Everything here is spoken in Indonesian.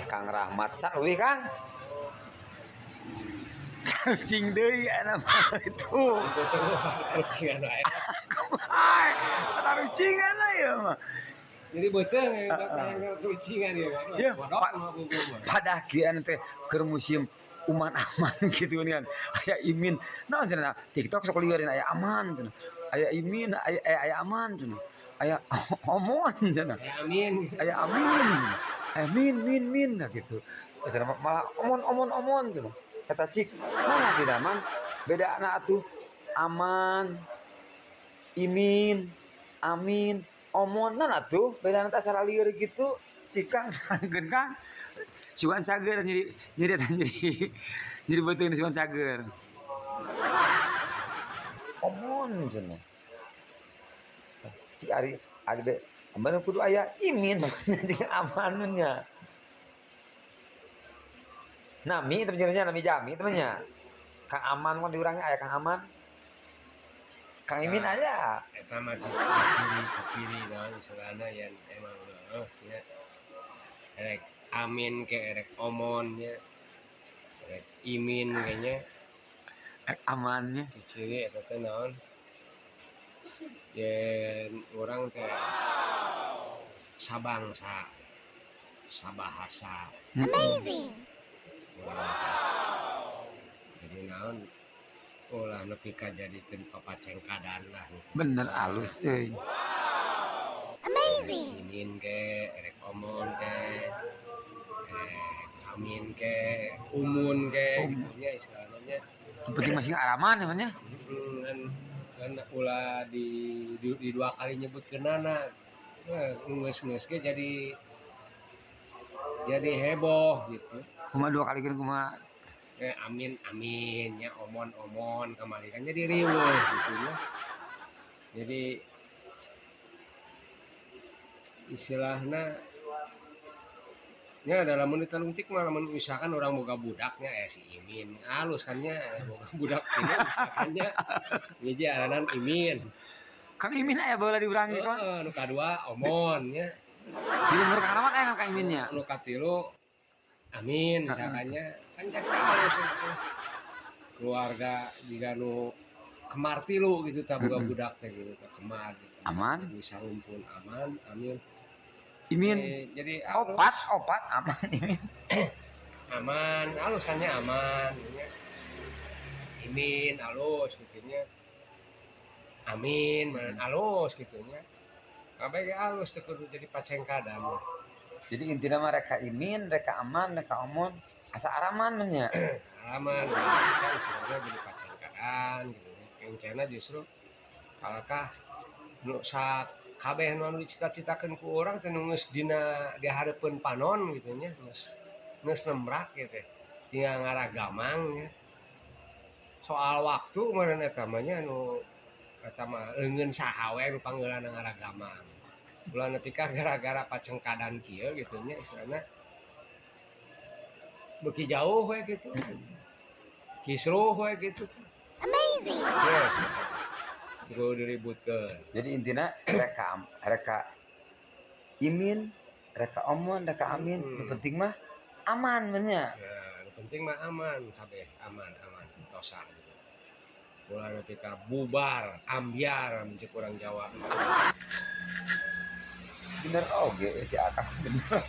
Kang Rahmat can euy Kang. Cing deui ana mah itu. Kucingan wae. Ai, taruh cingan lah ya mah. Jadi beuteuh kucingan ya. Ya, Bodok mah bubur mah. pada kian teh keur musim uman aman gitu kan. Aya Imin, naon cenah TikTok sok lieureun aya aman cenah. Aya Imin, aya aman cenah. Aya omon cenah. Ya amin. Aya amin. Aya min nah gitu. Cenah malah omon cenah. Kata cik, mana tidak man? Beda anak atuh aman, imin, amin, omon nah atuh beda anak asal lieur gitu. Cikang sanggeun Kang. Siwan cager nyiri beuteung siwan cager. Omon cenah. Cik ari de amban kudu aya imin maksudnya amannya. Nami temennya nami jami temennya. Kang Aman kan diurangnya aya Kang Aman. Kang Imin aya. Eta mah kiri naon istilahna yang emang nya. Erek amin ke erek omon nya. Erek imin kayaknya. Amannya. Ciri eta teh naon? Yen urang teh sabangsa. Sabahasa. Amazing. Jadi naon ulah nepi ka jadikeun papacengkadan lah. Bener alus euy. Amazing. Imin ke erek omon ke amin ke umun ke gitunya istilahnya. Penting masih araman namanya. Kan ulah di dua kali nyebutkeunana. Geus ge jadi heboh gitu. Kumaha dua kali kan kumaha Amin ya omon kembali kan jadi riweuh gitu ya. Jadi istilahna nya dalam menit talungtik mah lamun misalkan orang boga budaknya si Imin halus kan nya boga budak ini misalkannya hiji aranan Imin. Kang Imin aya baheula diurangi kon. Nu kadua omon nya. Di nomor Kang Rahmat aya Kang Iminnya. Nu katilu amin misalkannya kan jadi halus itu. Keluarga jika nu kemar tilu gitu tak boga budak teh gitu kemar gitu. Aman. Bisa rumpun aman amin. Imin. Jadi opat aman Imin. Aman, halusannya aman. Imin halus gitunya. Amin, halus gitunya. Kabeh ge halus teh kudu jadi pacengkadan. Jadi intinya mah reka Imin, reka aman, reka omon, asa araman nya. Aman, kan istilahnya jadi pacengkadan gitu. Kencana justru kalakah nu sak kabeh nu dicita-citakeun ku urang teh geus dina dihareupeun panon gitu nya geus nembrak gitu tinggal ngaragamang nya soal waktu meureun eta mah nya nu eta mah eungeun saha we nu panggeulanna ngaragamang ulah nepi ka gara-gara pacengkadan kieu gitu nya istilahna beuki jauh we gitu kisruh we gitu Amazing. yes kudu diributkeun. Jadi intinya reka Imin, reka omon, reka amin. Yang penting mah aman nya. Ya, yang penting mah aman kabeh, aman tosa gitu. Ulah nepi ka bubar, ambyar mencik urang Jawa. Bener oge si Akang bener.